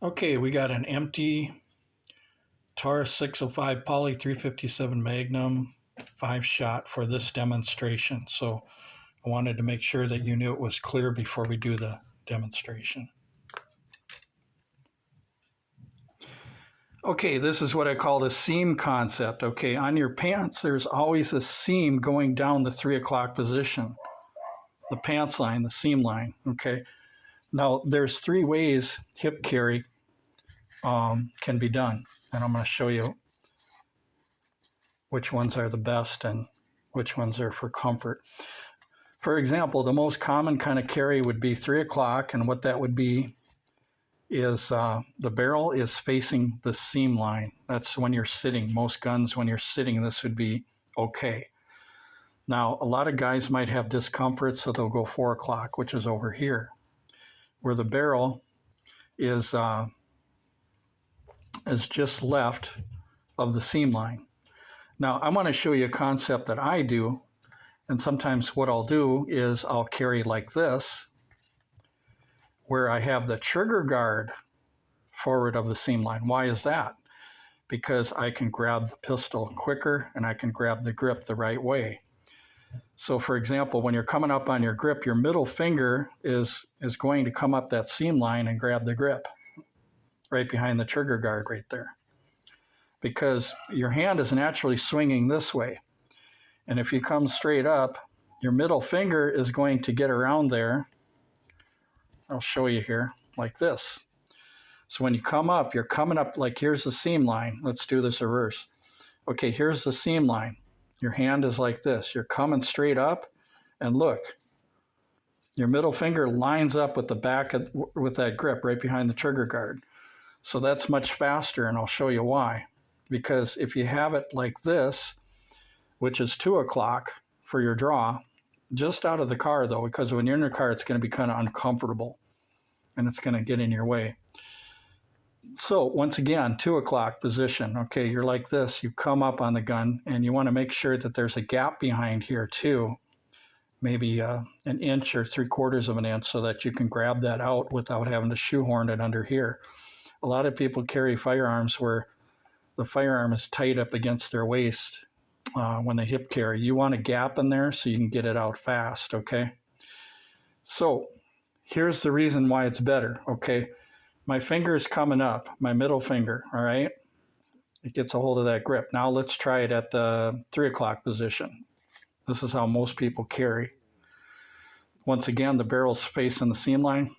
Okay, we got an empty TAR 605 Poly 357 Magnum 5-shot for this demonstration. So I wanted to make sure that you knew it was clear before we do the demonstration. Okay, this is what I call the seam concept. Okay, on your pants, there's always a seam going down the 3 o'clock position. The pants line, the seam line, okay? Now, there's 3 ways hip carry can be done, and I'm going to show you which ones are the best and which ones are for comfort. For example, the most common kind of carry would be 3 o'clock, and what that would be is the barrel is facing the seam line. That's when you're sitting. Most guns, when you're sitting, this would be okay. Now, a lot of guys might have discomfort, so they'll go 4 o'clock, which is over here, where the barrel is just left of the seam line. Now, I want to show you a concept that I do, and sometimes what I'll do is I'll carry like this, where I have the trigger guard forward of the seam line. Why is that? Because I can grab the pistol quicker and I can grab the grip the right way. So for example, when you're coming up on your grip, your middle finger is going to come up that seam line and grab the grip right behind the trigger guard right there. Because your hand is naturally swinging this way. And if you come straight up, your middle finger is going to get around there. I'll show you here, like this. So when you come up, you're coming up like here's the seam line. Let's do this reverse. Okay, here's the seam line. Your hand is like this. You're coming straight up, and look, your middle finger lines up with the back with that grip right behind the trigger guard. So that's much faster, and I'll show you why. Because if you have it like this, which is 2 o'clock for your draw, just out of the car though, because when you're in the car, it's going to be kind of uncomfortable and it's going to get in your way. So once again, 2 o'clock position. Okay, you're like this, you come up on the gun and you want to make sure that there's a gap behind here too, maybe an inch or 3/4 of an inch so that you can grab that out without having to shoehorn it under here. A lot of people carry firearms where the firearm is tight up against their waist when they hip carry. You want a gap in there so you can get it out fast, okay? So here's the reason why it's better, okay? My finger is coming up, my middle finger, all right? It gets a hold of that grip. Now let's try it at the 3 o'clock position. This is how most people carry. Once again, the barrel's facing the seam line.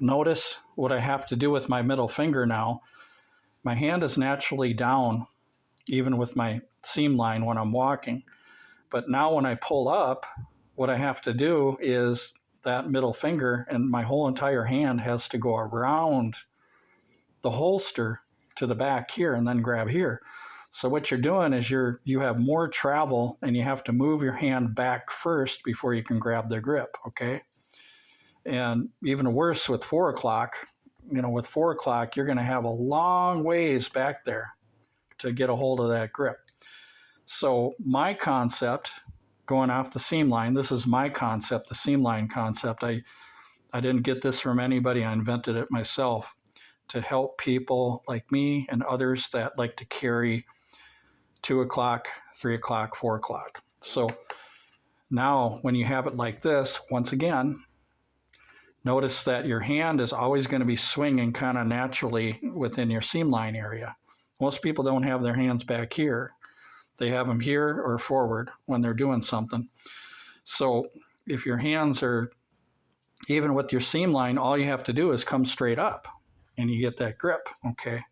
Notice what I have to do with my middle finger now. My hand is naturally down, even with my seam line when I'm walking. But now when I pull up, what I have to do is that middle finger and my whole entire hand has to go around the holster to the back here and then grab here. So what you're doing is you have more travel and you have to move your hand back first before you can grab the grip, okay? And even worse with 4 o'clock, with 4 o'clock, you're going to have a long ways back there to get a hold of that grip. So my concept, going off the seam line, this is my concept, the seam line concept. I didn't get this from anybody. I invented it myself to help people like me and others that like to carry 2 o'clock, 3 o'clock, 4 o'clock. So now when you have it like this, once again, notice that your hand is always going to be swinging kind of naturally within your seam line area. Most people don't have their hands back here. They have them here or forward when they're doing something. So if your hands are, even with your seam line, all you have to do is come straight up and you get that grip, okay?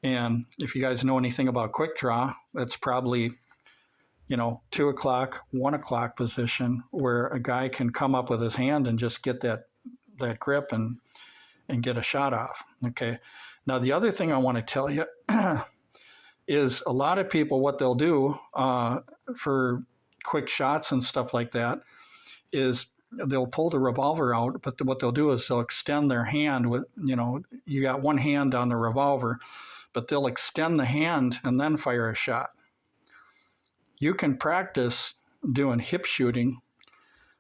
And if you guys know anything about quick draw, that's probably, 2 o'clock, 1 o'clock position where a guy can come up with his hand and just get that grip and get a shot off, okay? Now, the other thing I want to tell you is a lot of people, what they'll do for quick shots and stuff like that is they'll pull the revolver out, but what they'll do is they'll extend their hand with, you got one hand on the revolver, but they'll extend the hand and then fire a shot. You can practice doing hip shooting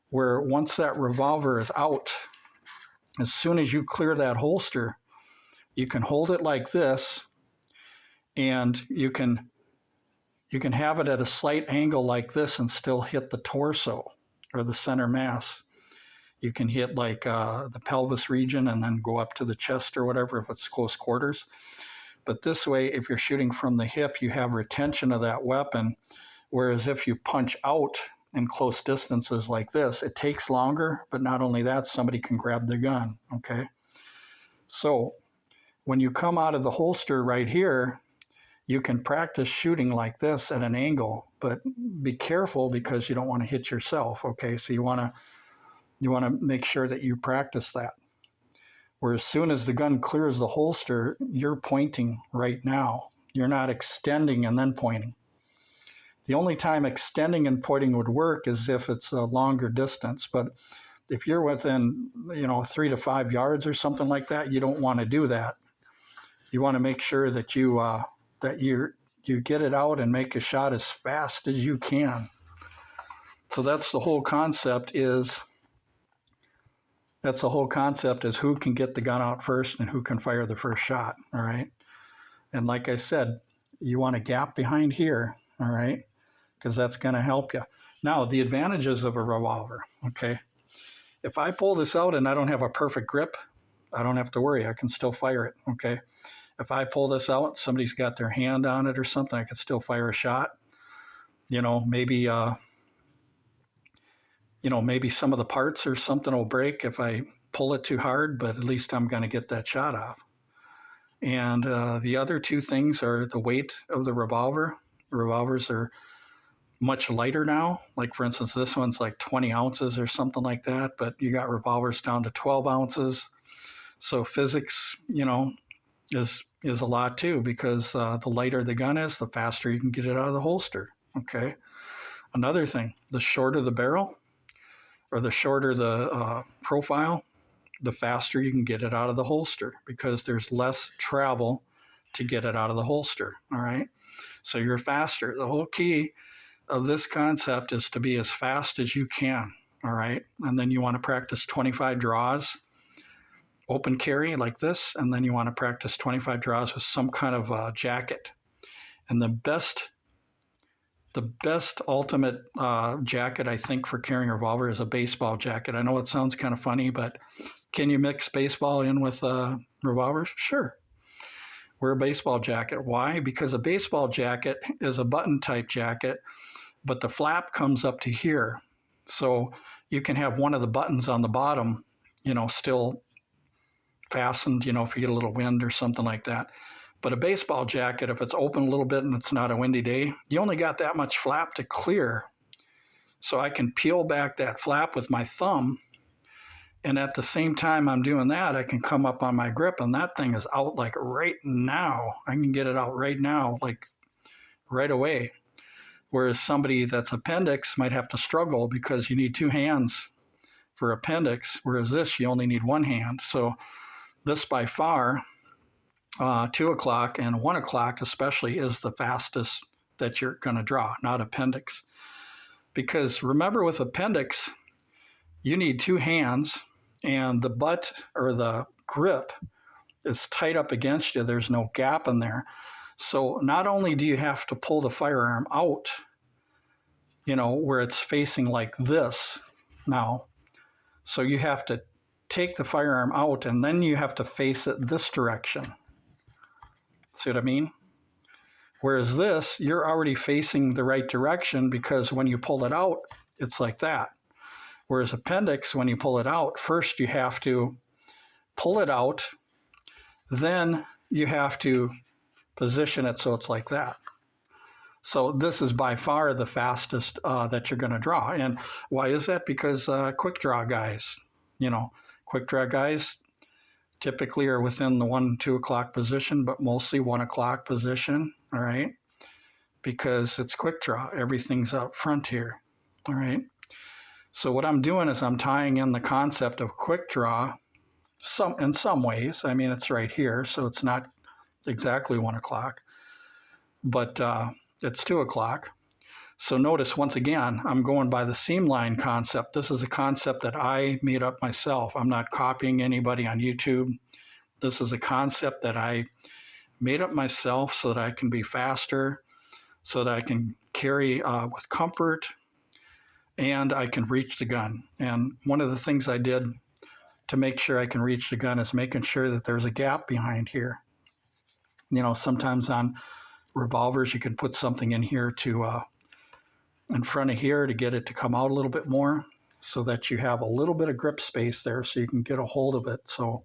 where once that revolver is out, as soon as you clear that holster, you can hold it like this, and you can have it at a slight angle like this and still hit the torso or the center mass. You can hit like the pelvis region and then go up to the chest or whatever if it's close quarters. But this way, if you're shooting from the hip, you have retention of that weapon. Whereas if you punch out in close distances like this, it takes longer, but not only that, somebody can grab the gun, okay? So when you come out of the holster right here, you can practice shooting like this at an angle, but be careful because you don't want to hit yourself, okay? So you want to make sure that you practice that. Where as soon as the gun clears the holster, you're pointing right now. You're not extending and then pointing. The only time extending and pointing would work is if it's a longer distance, but if you're within, 3 to 5 yards or something like that, you don't want to do that. You want to make sure that you get it out and make a shot as fast as you can. So that's the whole concept is who can get the gun out first and who can fire the first shot, all right? And like I said, you want a gap behind here, all right? Because that's going to help you. Now, the advantages of a revolver, okay? If I pull this out and I don't have a perfect grip, I don't have to worry. I can still fire it, okay? If I pull this out, somebody's got their hand on it or something, I could still fire a shot. Maybe some of the parts or something will break if I pull it too hard, but at least I'm going to get that shot off. And the other two things are the weight of the revolver. The revolvers are much lighter now. Like, for instance, this one's like 20 ounces or something like that, but you got revolvers down to 12 ounces. So physics, is a lot too, because the lighter the gun is, the faster you can get it out of the holster, okay? Another thing, the shorter the barrel or the shorter the profile, the faster you can get it out of the holster because there's less travel to get it out of the holster, all right? So you're faster. The whole key of this concept is to be as fast as you can, all right? And then you want to practice 25 draws, open carry like this, and then you want to practice 25 draws with some kind of jacket. And the best ultimate jacket, I think, for carrying a revolver is a baseball jacket. I know it sounds kind of funny, but can you mix baseball in with revolvers? Sure. Wear a baseball jacket. Why? Because a baseball jacket is a button type jacket, but the flap comes up to here. So you can have one of the buttons on the bottom, still fastened, if you get a little wind or something like that. But a baseball jacket, if it's open a little bit and it's not a windy day, you only got that much flap to clear. So I can peel back that flap with my thumb. And at the same time I'm doing that, I can come up on my grip and that thing is out like right now. I can get it out right now, like right away. Whereas somebody that's appendix might have to struggle because you need two hands for appendix, whereas this, you only need one hand. So this by far, 2 o'clock and 1 o'clock especially is the fastest that you're going to draw, not appendix. Because remember with appendix, you need two hands and the butt or the grip is tight up against you. There's no gap in there. So not only do you have to pull the firearm out, where it's facing like this now, so you have to take the firearm out and then you have to face it this direction. See what I mean? Whereas this, you're already facing the right direction because when you pull it out, it's like that. Whereas appendix, when you pull it out, first you have to pull it out, then you have to position it so it's like that. So this is by far the fastest that you're going to draw. And why is that? Because quick draw guys, quick draw guys typically are within the 1, 2 o'clock position, but mostly 1 o'clock position, all right? Because it's quick draw. Everything's up front here, all right? So what I'm doing is I'm tying in the concept of quick draw in some ways. I mean, it's right here, so it's not exactly 1 o'clock, but it's 2 o'clock. So notice, once again, I'm going by the seam line concept. This is a concept that I made up myself. I'm not copying anybody on YouTube. This is a concept that I made up myself so that I can be faster, so that I can carry with comfort, and I can reach the gun. And one of the things I did to make sure I can reach the gun is making sure that there's a gap behind here. You know, sometimes on revolvers you can put something in here to in front of here to get it to come out a little bit more, so that you have a little bit of grip space there so you can get a hold of it. So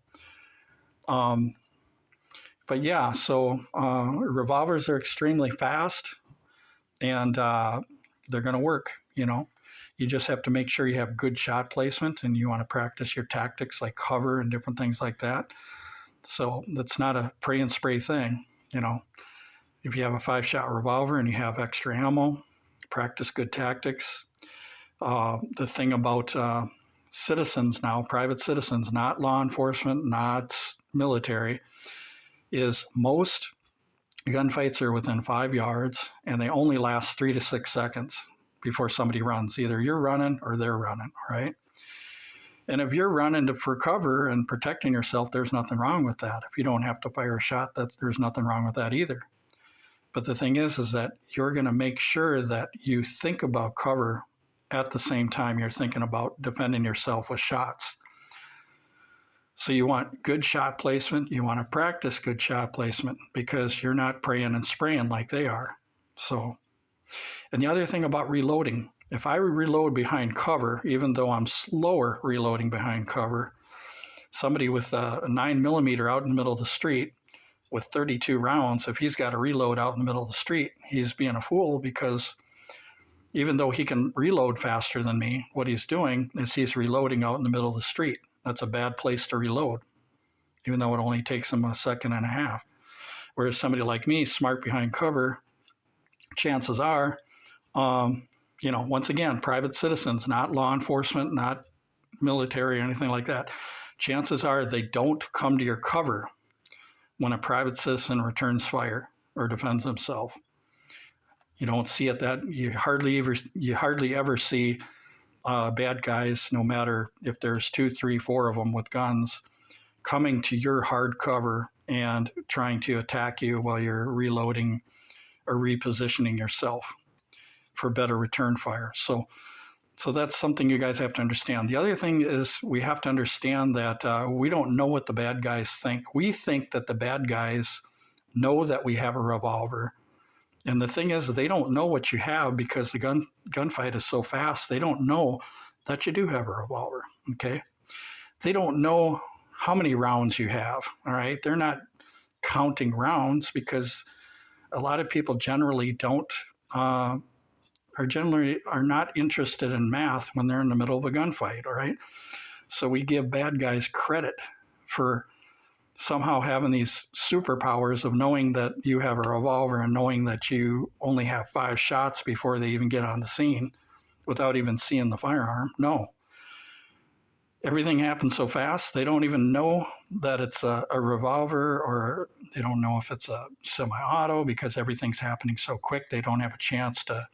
but yeah, so revolvers are extremely fast, and they're going to work. You know, you just have to make sure you have good shot placement, and you want to practice your tactics like cover and different things like that. So that's not a pray and spray thing. You know, if you have a 5-shot revolver and you have extra ammo, practice good tactics. The thing about citizens now, private citizens, not law enforcement, not military, is most gunfights are within 5 yards, and they only last 3 to 6 seconds before somebody runs. Either you're running or they're running, right? And if you're running for cover and protecting yourself, there's nothing wrong with that. If you don't have to fire a shot, there's nothing wrong with that either. But the thing is that you're going to make sure that you think about cover at the same time you're thinking about defending yourself with shots. So you want good shot placement. You want to practice good shot placement because you're not praying and spraying like they are. So, and the other thing about reloading, if I reload behind cover, even though I'm slower reloading behind cover, somebody with a 9mm out in the middle of the street with 32 rounds, if he's got to reload out in the middle of the street, he's being a fool, because even though he can reload faster than me, what he's doing is he's reloading out in the middle of the street. That's a bad place to reload, even though it only takes him a second and a half. Whereas somebody like me, smart behind cover, chances are, you know, once again, private citizens, not law enforcement, not military or anything like that. Chances are they don't come to your cover when a private citizen returns fire or defends himself. You don't see it that you hardly ever see bad guys, no matter if there's 2, 3, 4 of them with guns, coming to your hard cover and trying to attack you while you're reloading or repositioning yourself for better return fire. So that's something you guys have to understand. The other thing is we have to understand that we don't know what the bad guys think. We think that the bad guys know that we have a revolver. And the thing is, they don't know what you have because the gunfight is so fast. They don't know that you do have a revolver, okay? They don't know how many rounds you have, all right? They're not counting rounds because a lot of people generally are not interested in math when they're in the middle of a gunfight, all right? So we give bad guys credit for somehow having these superpowers of knowing that you have a revolver and knowing that you only have 5 shots before they even get on the scene without even seeing the firearm. No. Everything happens so fast, they don't even know that it's a revolver, or they don't know if it's a semi-auto because everything's happening so quick. They don't have a chance to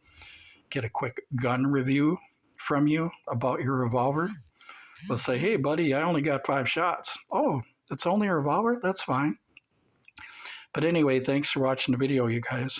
get a quick gun review from you about your revolver. They'll say, hey, buddy, I only got 5 shots. Oh, it's only a revolver? That's fine. But anyway, thanks for watching the video, you guys.